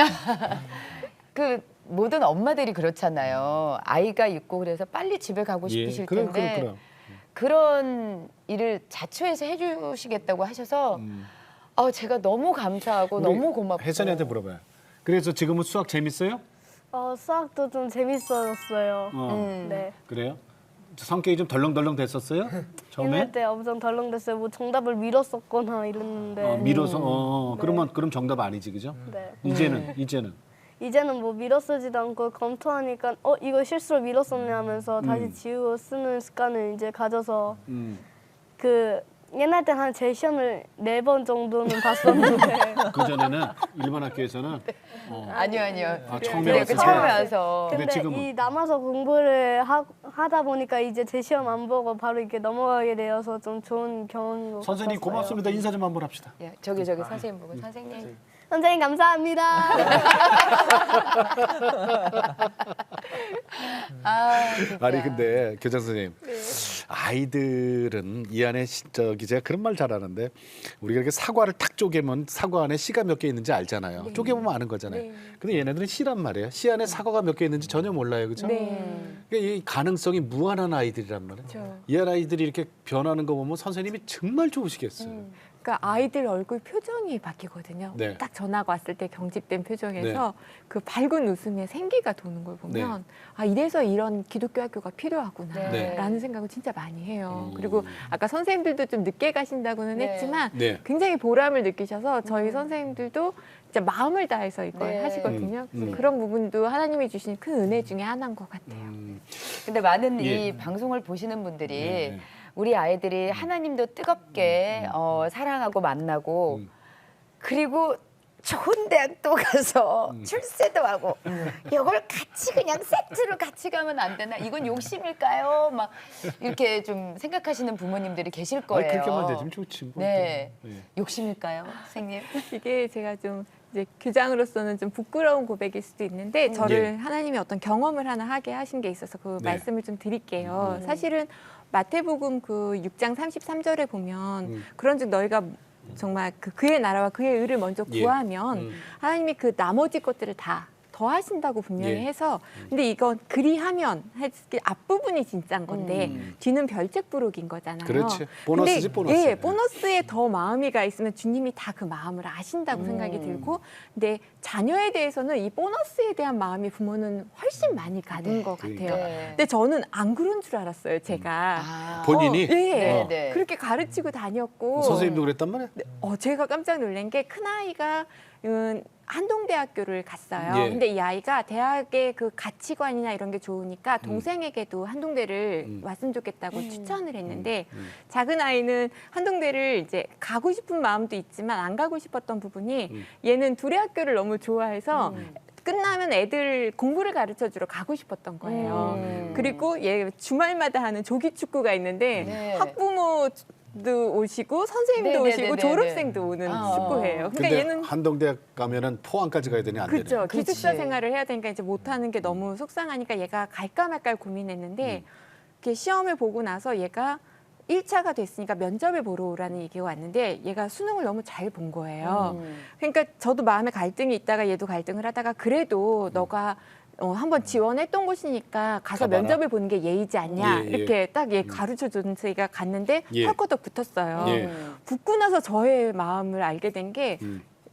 그 모든 엄마들이 그렇잖아요. 아이가 있고 그래서 빨리 집에 가고 싶으실 텐데 그래. 그런 일을 자초해서 해주시겠다고 하셔서 제가 너무 감사하고 너무 고맙고 혜선이한테 물어봐요. 그래서 지금은 수학 재밌어요? 수학도 좀 재밌어졌어요. 네. 그래요? 성격이 좀 덜렁덜렁 됐었어요? 처음에? 옛날 때 엄청 덜렁댔어요. 뭐 정답을 밀었었거나 이랬는데. 밀어서 그럼 정답 아니지, 그죠? 네. 이제는 뭐 밀어쓰지도 않고 검토하니까 이거 실수로 밀었었네 하면서 다시 지우고 쓰는 습관을 이제 가져서 그 옛날 때 한 제 시험을 4번 정도는 봤었는데 그 전에는 일반 학교에서는 아니요. 처음에 네, 왔을 때. 처음에 와서. 근데 근데 지금은? 이 남아서 공부를 하다 보니까 이제 제 시험 안 보고 바로 이렇게 넘어가게 되어서 좀 좋은 경험인 것 선생님 같았어요. 고맙습니다. 인사 좀 한번 합시다. 예, 저기 선생님 보고 선생님. 선생님 감사합니다. 진짜. 아니 근데 교장 선생님, 아이들은 이 안에 제가 그런 말 잘하는데 우리가 이렇게 사과를 탁 쪼개면 사과 안에 씨가 몇 개 있는지 알잖아요. 쪼개보면 아는 거잖아요. 근데 얘네들은 씨란 말이에요. 씨 안에 사과가 몇 개 있는지 전혀 몰라요, 그죠? 그러니까 이 가능성이 무한한 아이들이란 말이에요. 이 아이들이 이렇게 변하는 거 보면 선생님이 정말 좋으시겠어요. 그러니까 아이들 얼굴 표정이 바뀌거든요. 네. 딱 전화가 왔을 때 경직된 표정에서 그 밝은 웃음에 생기가 도는 걸 보면 이래서 이런 기독교 학교가 필요하구나 네. 라는 생각을 진짜 많이 해요. 그리고 아까 선생님들도 좀 늦게 가신다고는 네. 했지만 네. 굉장히 보람을 느끼셔서 저희 선생님들도 진짜 마음을 다해서 이걸 네. 하시거든요. 그래서 그런 부분도 하나님이 주신 큰 은혜 중에 하나인 것 같아요. 근데 많은 예. 이 방송을 보시는 분들이 네. 우리 아이들이 하나님도 뜨겁게 사랑하고 만나고 그리고 좋은 대학도 가서 출세도 하고 이걸 같이 그냥 세트로 같이 가면 안 되나? 이건 욕심일까요? 막 이렇게 좀 생각하시는 부모님들이 계실 거예요. 그렇게만 되면 좋지. 뭐. 네. 네. 욕심일까요, 선생님? 이게 제가 좀 이제 교장으로서는 좀 부끄러운 고백일 수도 있는데 저를 하나님이 어떤 경험을 하나 하게 하신 게 있어서 그 네. 말씀을 좀 드릴게요. 사실은 마태복음 그 6장 33절에 보면 그런즉 너희가 정말 그의 나라와 그의 의를 먼저 구하면 하나님이 그 나머지 것들을 다 더하신다고 분명히 예. 해서 근데 이건 그리하면 앞부분이 진짜인 건데 뒤는 별책부록인 거잖아요. 그렇지. 보너스지, 근데, 보너스. 예, 보너스에 더 마음이 가 있으면 주님이 다 그 마음을 아신다고 생각이 들고 근데 자녀에 대해서는 이 보너스에 대한 마음이 부모는 훨씬 많이 가는 것 같아요. 그러니까. 근데 저는 안 그런 줄 알았어요, 제가. 본인이? 예, 네, 네. 그렇게 가르치고 다녔고 선생님도 그랬단 말이에요? 제가 깜짝 놀란 게 큰아이가 한동대학교를 갔어요. 예. 근데 이 아이가 대학의 그 가치관이나 이런 게 좋으니까 동생에게도 한동대를 왔으면 좋겠다고 추천을 했는데 작은 아이는 한동대를 이제 가고 싶은 마음도 있지만 안 가고 싶었던 부분이 얘는 둘의 학교를 너무 좋아해서 끝나면 애들 공부를 가르쳐주러 가고 싶었던 거예요. 그리고 얘 주말마다 하는 조기 축구가 있는데 네. 학부모도 오시고 선생님도 네, 네, 오시고 네, 네, 졸업생도 오는 축구회예요. 그러니까 근데 얘는 한동대학 가면은 포항까지 가야 되니 안 되네. 그렇죠. 기숙사 그치. 생활을 해야 되니까 이제 못하는 게 너무 속상하니까 얘가 갈까 말까 고민했는데 이렇게 시험을 보고 나서 얘가 1차가 됐으니까 면접을 보러 오라는 얘기가 왔는데 얘가 수능을 너무 잘 본 거예요. 그러니까 저도 마음에 갈등이 있다가 얘도 갈등을 하다가 그래도 너가 한번 지원했던 곳이니까 가서 가봐라. 면접을 보는 게 예의지 않냐 예, 예. 이렇게 딱 얘 가르쳐준 저희가 갔는데 예. 헐커덕 붙었어요. 예. 붙고 나서 저의 마음을 알게 된 게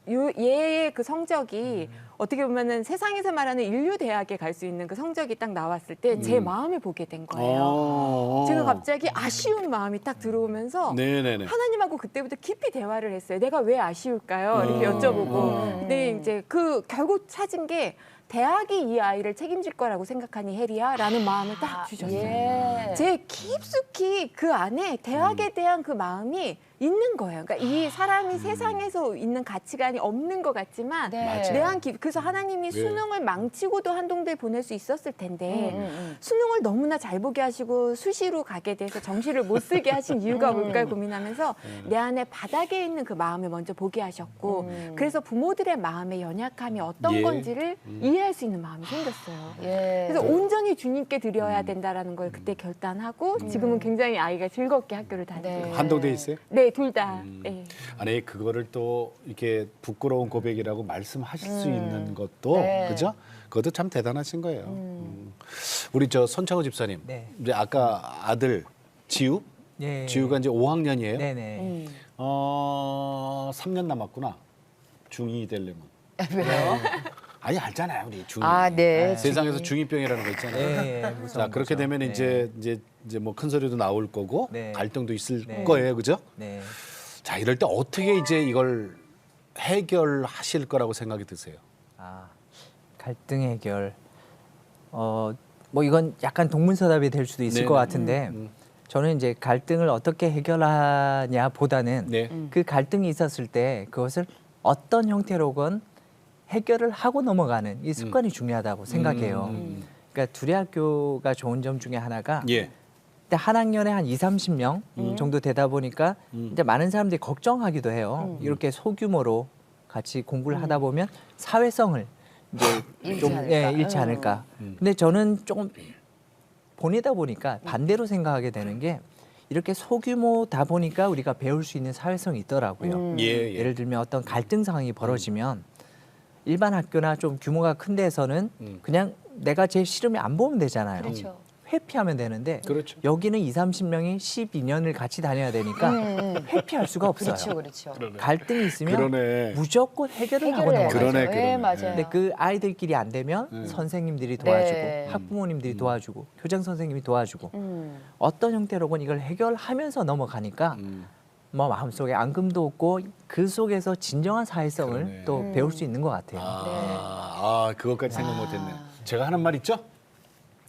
얘의 그 성적이 어떻게 보면은 세상에서 말하는 인류 대학에 갈 수 있는 그 성적이 딱 나왔을 때 제 마음을 보게 된 거예요. 제가 갑자기 아쉬운 마음이 딱 들어오면서 네네네. 하나님하고 그때부터 깊이 대화를 했어요. 내가 왜 아쉬울까요? 이렇게 여쭤보고. 근데 이제 그 결국 찾은 게 대학이 이 아이를 책임질 거라고 생각하니 혜리야라는 마음을 딱 주셨어요. 예. 제 깊숙이 그 안에 대학에 대한 그 마음이 있는 거예요. 그러니까 이 사람이 세상에서 있는 가치관이 없는 것 같지만 네. 그래서 하나님이 네. 수능을 망치고도 한동대에 보낼 수 있었을 텐데 수능을 너무나 잘 보게 하시고 수시로 가게 돼서 정시를 못 쓰게 하신 이유가 뭘까 고민하면서 내 안에 바닥에 있는 그 마음을 먼저 보게 하셨고 그래서 부모들의 마음의 연약함이 어떤 예. 건지를 이해할 수 있는 마음이 생겼어요. 예. 그래서 온전히 주님께 드려야 된다라는 걸 그때 결단하고 지금은 굉장히 아이가 즐겁게 학교를 다니고 네. 있어요. 한동대 있어요? 네, 둘 다. 네. 아니 그거를 또 이렇게 부끄러운 고백이라고 말씀하실 수 있는 것도 네. 그죠? 그것도 참 대단하신 거예요. 우리 저 손창호 집사님, 네. 이제 아까 아들 지우, 예. 지우가 이제 5학년이에요. 네네. 3년 남았구나. 중2 되려면. 왜요? 아니 알잖아요, 우리 중2. 아, 네. 세상에서 중2병이라는 거 있잖아요. 예, 자 무서운 그렇게 거죠. 되면 네. 이제 뭐 큰 소리도 나올 거고 네. 갈등도 있을 네. 거예요, 그죠? 네. 자 이럴 때 어떻게 이제 이걸 해결하실 거라고 생각이 드세요? 아, 갈등 해결. 뭐 이건 약간 동문서답이 될 수도 있을 네네. 것 같은데 저는 이제 갈등을 어떻게 해결하냐보다는 네. 그 갈등이 있었을 때 그것을 어떤 형태로건 해결을 하고 넘어가는 이 습관이 중요하다고 생각해요. 그러니까 두레학교가 좋은 점 중에 하나가 예. 근데 한 학년에 한 2~30명 정도 되다 보니까 이제 많은 사람들이 걱정하기도 해요. 이렇게 소규모로 같이 공부를 하다 보면 사회성을 이제 잃지 좀 않을까. 잃지 않을까. 근데 저는 조금 보내다 보니까 반대로 생각하게 되는 게 이렇게 소규모다 보니까 우리가 배울 수 있는 사회성이 있더라고요. 예. 예를 들면 어떤 갈등 상황이 벌어지면 일반 학교나 좀 규모가 큰 데서는 그냥 내가 제일 싫으면 안 보면 되잖아요. 그렇죠. 회피하면 되는데 그렇죠. 여기는 20~30명이 12년을 같이 다녀야 되니까 회피할 수가 없어요. 그렇죠. 갈등이 있으면 그러네. 무조건 해결을 하고 해결을 넘어가죠. 그러네, 예, 그러네. 맞아요. 근데 그 아이들끼리 안 되면 선생님들이 도와주고 네. 학부모님들이 도와주고 교장 선생님이 도와주고 어떤 형태로건 이걸 해결하면서 넘어가니까 뭐 마음속에 앙금도 없고 그 속에서 진정한 사회성을 그러네. 또 배울 수 있는 것 같아요. 그것까지 생각 못했네요. 제가 하는 말 있죠?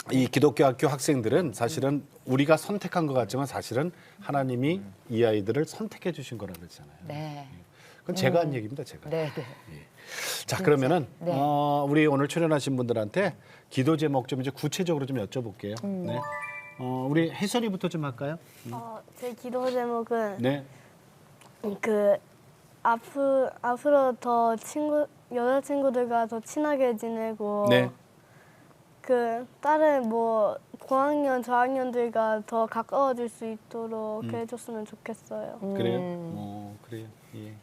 이 기독교 학교 학생들은 사실은 우리가 선택한 것 같지만 사실은 하나님이 이 아이들을 선택해 주신 거라 그러잖아요. 네. 그건 제가 한 얘기입니다, 제가. 네, 네. 자, 그러면은 네. 우리 오늘 출연하신 분들한테 기도 제목 좀 이제 구체적으로 좀 여쭤볼게요. 네. 우리 혜선이부터 좀 할까요? 제 기도 제목은 네. 그 앞으로 더 여자친구들과 더 친하게 지내고 네. 그 다른 뭐 고학년 저학년들과 더 가까워질 수 있도록 해줬으면 좋겠어요. 그래요? 그래요. 예.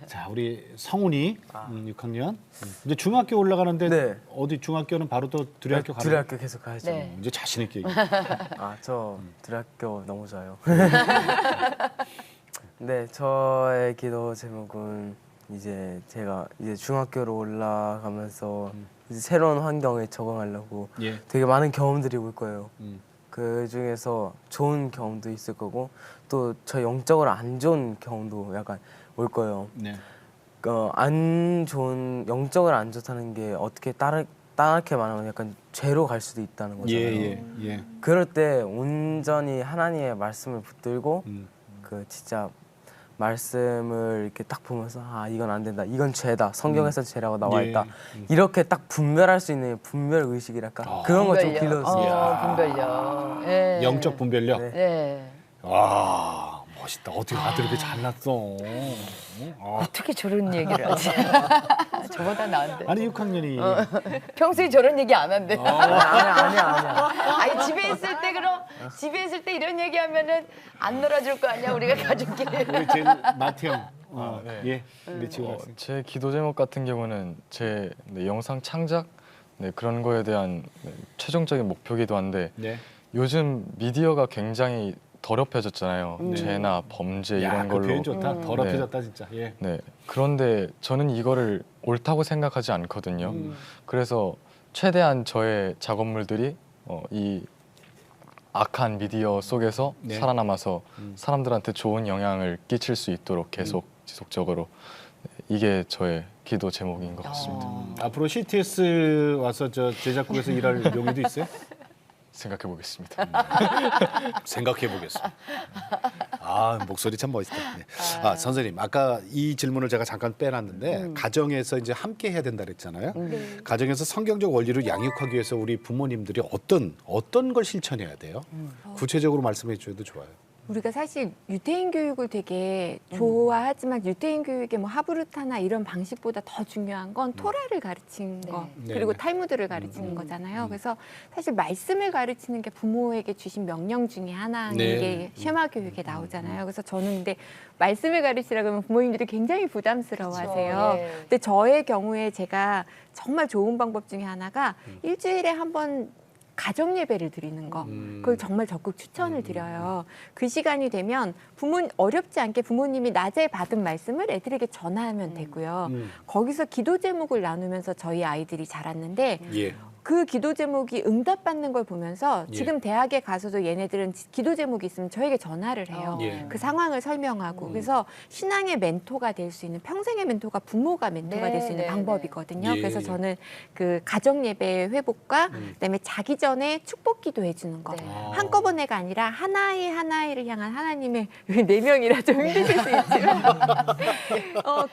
자, 우리 성훈이 6학년. 이제 중학교 올라가는데 네. 어디 중학교는 바로 또 두레학교 가나요? 두레학교 계속 가야죠. 네. 이제 자신 있게. 저 두레학교 너무 좋아요. 네, 저의 기도 제목은 이제 제가 이제 중학교로 올라가면서 이제 새로운 환경에 적응하려고 예. 되게 많은 경험들이 올 거예요. 그 중에서 좋은 경험도 있을 거고 또 저 영적으로 안 좋은 경험도 약간 올 거예요. 네. 안 좋은 영적으로 안 좋다는 게 어떻게 따르게 말하면 약간 죄로 갈 수도 있다는 거잖아요. 예. 그럴 때 온전히 하나님의 말씀을 붙들고 그 진짜 말씀을 이렇게 딱 보면서 이건 안 된다, 이건 죄다, 성경에서 죄라고 나와 있다. 이렇게 딱 분별할 수 있는 분별 의식이랄까 그런 거 좀 길러주세요. 분별력. 예. 영적 분별력. 네. 네. 와, 멋있다. 어떻게 아들 이렇게 잘났어. 어떻게 저런 얘기를 하지? 저보다 나은데. 아니 6학년이 평소에 저런 얘기 안 한대. 아니야. 아니 집에 있을 때 집에 있을 때 이런 얘기하면은 안 놀아줄 거 아니야 우리가 가족끼리. 우리 제일 마티 형. 네. 예. 우리 지우 학생. 제 기도 제목 같은 경우는 제 영상 창작 그런 거에 대한 최종적인 목표기도 한데 네. 요즘 미디어가 굉장히 더럽혀졌잖아요. 죄나 범죄 이런 그 걸로. 표현 좋다. 더럽혀졌다 진짜. 예. 네. 그런데 저는 이거를 옳다고 생각하지 않거든요. 그래서 최대한 저의 작업물들이 이 악한 미디어 속에서 네. 살아남아서 사람들한테 좋은 영향을 끼칠 수 있도록 계속 지속적으로 이게 저의 기도 제목인 것 같습니다. 앞으로 CTS 와서 저 제작국에서 일할 용의도 있어요? 생각해 보겠습니다. 생각해 보겠습니다. 아, 목소리 참 멋있다. 네. 아, 선생님, 아까 이 질문을 제가 잠깐 빼놨는데 가정에서 이제 함께 해야 된다 그랬잖아요. 가정에서 성경적 원리를 양육하기 위해서 우리 부모님들이 어떤 걸 실천해야 돼요? 구체적으로 말씀해 주셔도 좋아요. 우리가 사실 유태인 교육을 되게 좋아하지만 유태인 교육의 뭐 하브루타나 이런 방식보다 더 중요한 건 토라를 가르치는 거 그리고 네. 탈무드를 가르치는 거잖아요. 그래서 사실 말씀을 가르치는 게 부모에게 주신 명령 중에 하나인 네. 게 쉐마 교육에 나오잖아요. 그래서 저는 근데 말씀을 가르치라고 하면 부모님들이 굉장히 부담스러워하세요. 네. 근데 저의 경우에 제가 정말 좋은 방법 중에 하나가 일주일에 한 번 가정 예배를 드리는 거 그걸 정말 적극 추천을 드려요. 그 시간이 되면 어렵지 않게 부모님이 낮에 받은 말씀을 애들에게 전하면 되고요. 거기서 기도 제목을 나누면서 저희 아이들이 자랐는데 예. 그 기도 제목이 응답받는 걸 보면서 예. 지금 대학에 가서도 얘네들은 기도 제목이 있으면 저에게 전화를 해요. 예. 그 상황을 설명하고 그래서 신앙의 멘토가 될 수 있는 평생의 멘토가 부모가 멘토가 될 수 있는 네, 방법이거든요. 예, 그래서 예. 저는 그 가정 예배 회복과 그다음에 자기 전에 축복 기도해 주는 거 네. 한꺼번에가 아니라 하나를 향한 하나님의 4명이라 좀 힘드실 수 있지만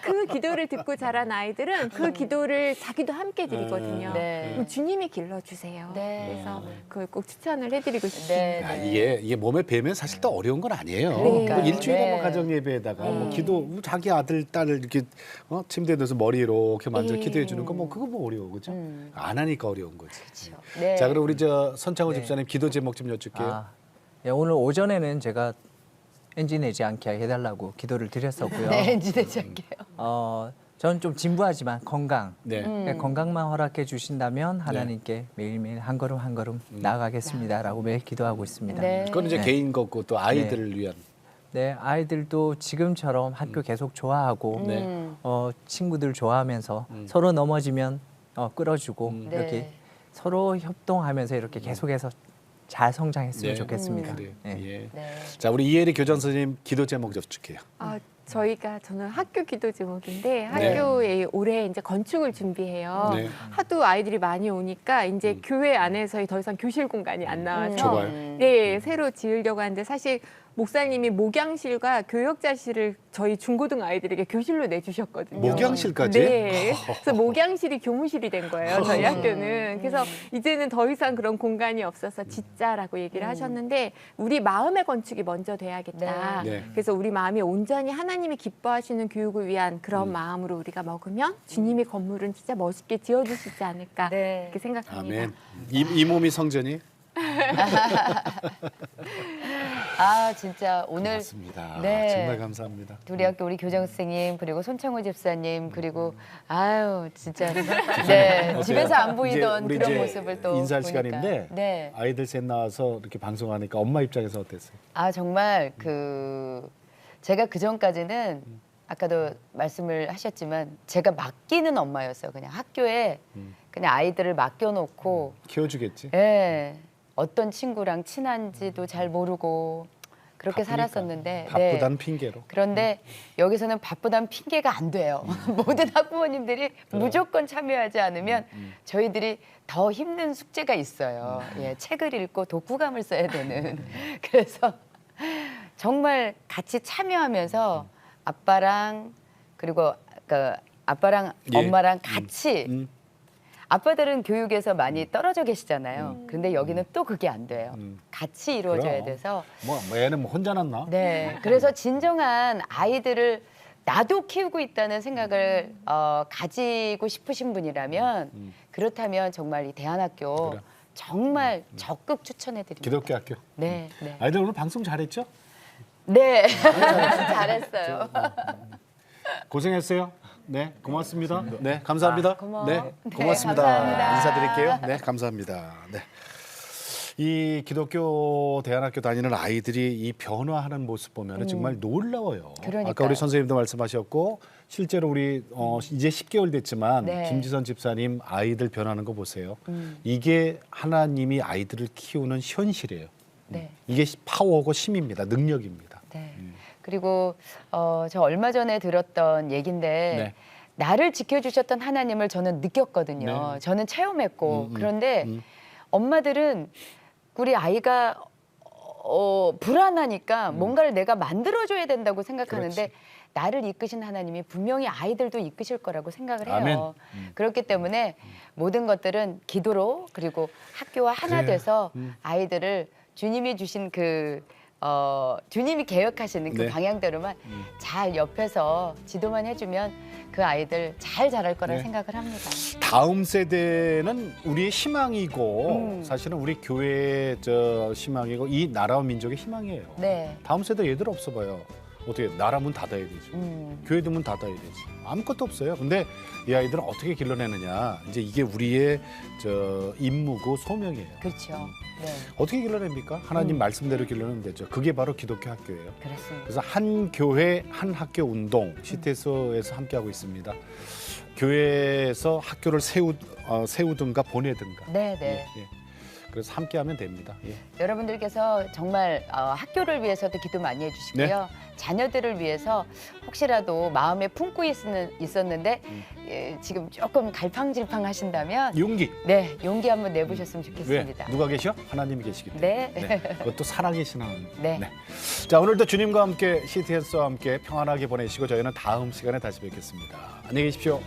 그 기도를 듣고 자란 아이들은 그 기도를 자기도 함께 드리거든요. 네. 그럼 주님이 길러주세요. 네. 그래서 그걸 꼭 추천을 해드리고 싶습니다. 네. 야, 이게 몸에 배면 사실 또 어려운 건 아니에요. 그러니까요. 그 일주일에 네. 뭐 가정 예배에다가 뭐 기도 자기 아들 딸을 이렇게 침대에 넣어서 머리 이렇게 만져 예. 기도해 주는 거 뭐 그거 뭐 어려워 그죠? 안 하니까 어려운 거지. 네. 자 그럼 우리 저 선창호 네. 집사님 기도 제목 좀 여쭐게요. 아, 예, 오늘 오전에는 제가 엔진 내지 않게 해달라고 기도를 드렸었고요. 네, 엔지되지 않게요. 저는 좀 진부하지만 건강. 네. 네, 건강만 허락해 주신다면 하나님께 매일매일 한 걸음 한 걸음 나아가겠습니다라고 매일 기도하고 있습니다. 네. 그건 이제 네. 개인 거고 또 아이들을 위한. 네, 아이들도 지금처럼 학교 계속 좋아하고 네. 친구들 좋아하면서 서로 넘어지면 끌어주고 네. 이렇게 서로 협동하면서 이렇게 계속해서 잘 성장했으면 네. 좋겠습니다. 그래요. 네. 예. 네. 자 우리 이혜리 교장 선생님 기도 제목 여쭐게요. 저는 학교 기도 제목인데 학교에 올해 이제 건축을 준비해요. 네. 하도 아이들이 많이 오니까 이제 교회 안에서 더 이상 교실 공간이 안 나와서 좁아요. 네, 새로 지으려고 하는데 사실 목사님이 목양실과 교역자실을 저희 중고등 아이들에게 교실로 내주셨거든요. 목양실까지? 네. 그래서 목양실이 교무실이 된 거예요. 저희 학교는. 그래서 이제는 더 이상 그런 공간이 없어서 짓자라고 얘기를 하셨는데 우리 마음의 건축이 먼저 돼야겠다. 네. 네. 그래서 우리 마음이 온전히 하나님이 기뻐하시는 교육을 위한 그런 마음으로 우리가 먹으면 주님이 건물은 진짜 멋있게 지어주시지 않을까 네. 이렇게 생각합니다. 아멘. 이 몸이 성전이 아, 진짜 오늘 맞습니다. 네. 정말 감사합니다. 우리 학교 우리 교장 선생님 그리고 손창호 집사님 그리고 아유 진짜 네 어때요? 집에서 안 이제 보이던 우리 그런 이제 모습을 또 인사할 보니까. 시간인데 네. 아이들 셋 나와서 이렇게 방송하니까 엄마 입장에서 어땠어요? 아 정말 제가 그 전까지는 아까도 말씀을 하셨지만 제가 맡기는 엄마였어요. 그냥 학교에 그냥 아이들을 맡겨놓고 키워주겠지. 예, 어떤 친구랑 친한지도 잘 모르고 그렇게 바쁘니까. 살았었는데 바쁘단 네. 핑계로. 그런데 여기서는 바쁘단 핑계가 안 돼요. 모든 학부모님들이 무조건 참여하지 않으면 저희들이 더 힘든 숙제가 있어요. 예, 책을 읽고 독후감을 써야 되는. 그래서 정말 같이 참여하면서 아빠랑 그리고 그 아빠랑 예. 엄마랑 같이 아빠들은 교육에서 많이 떨어져 계시잖아요. 근데 여기는 또 그게 안 돼요. 같이 이루어져야 그럼. 돼서 뭐 얘는 뭐 혼자 났나? 네, 그래서 진정한 아이들을 나도 키우고 있다는 생각을 가지고 싶으신 분이라면 그렇다면 정말 이 대안학교 그래. 정말 적극 추천해드립니다. 기독교 학교. 네, 네, 아이들 오늘 방송 잘했죠? 네, 잘했어요. 고생했어요. 네, 고맙습니다. 네, 감사합니다. 고마워. 네, 네, 고맙습니다. 감사합니다. 인사드릴게요. 네, 감사합니다. 네. 이 기독교 대안학교 다니는 아이들이 이 변화하는 모습 보면 정말 놀라워요. 그러니까요. 아까 우리 선생님도 말씀하셨고 실제로 우리 이제 10개월 됐지만 네. 김지선 집사님 아이들 변하는 거 보세요. 이게 하나님이 아이들을 키우는 현실이에요. 네. 이게 파워고 힘입니다. 능력입니다. 네. 그리고 저 얼마 전에 들었던 얘긴데 나를 지켜주셨던 하나님을 저는 느꼈거든요. 네. 저는 체험했고 그런데 엄마들은 우리 아이가 불안하니까 뭔가를 내가 만들어줘야 된다고 생각하는데 그렇지. 나를 이끄신 하나님이 분명히 아이들도 이끄실 거라고 생각을 해요. 아멘. 그렇기 때문에 모든 것들은 기도로 그리고 학교와 하나 그래요. 돼서 아이들을 주님이 주신 주님이 계획하시는 그 네. 방향대로만 잘 옆에서 지도만 해주면 그 아이들 잘 자랄 거라 네. 생각을 합니다. 다음 세대는 우리의 희망이고 사실은 우리 교회의 희망이고 이 나라와 민족의 희망이에요. 네. 다음 세대 얘들 없어 봐요. 어떻게 나라 문 닫아야 되지. 교회도 문 닫아야 되지. 아무것도 없어요. 근데 이 아이들은 어떻게 길러내느냐. 이제 이게 우리의 임무고 소명이에요. 그렇죠. 네. 어떻게 길러냅니까? 하나님 말씀대로 길러내면 되죠. 그게 바로 기독교 학교예요. 그렇습니다. 그래서 한 교회 한 학교 운동 시태소에서 함께하고 있습니다. 교회에서 학교를 세우든가 보내든가. 네, 네. 예. 그래서 함께하면 됩니다. 예. 여러분들께서 정말 학교를 위해서도 기도 많이 해주시고요. 자녀들을 위해서 혹시라도 마음에 품고 있었는데 지금 조금 갈팡질팡하신다면 용기. 네, 용기 한번 내보셨으면 왜? 좋겠습니다. 누가 계셔? 하나님이 계시기 때문에. 네. 그것도 살아계신 하나님. 네. 자, 오늘도 주님과 함께 시티앤스와 함께 평안하게 보내시고 저희는 다음 시간에 다시 뵙겠습니다. 안녕히 계십시오.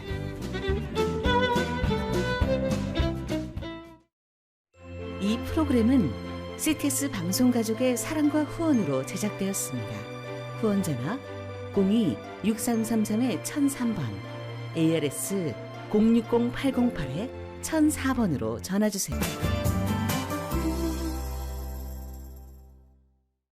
이 프로그램은 CTS 방송가족의 사랑과 후원으로 제작되었습니다. 후원 전화 02-6333-1003번, ARS 060-808-1004번으로 전화주세요.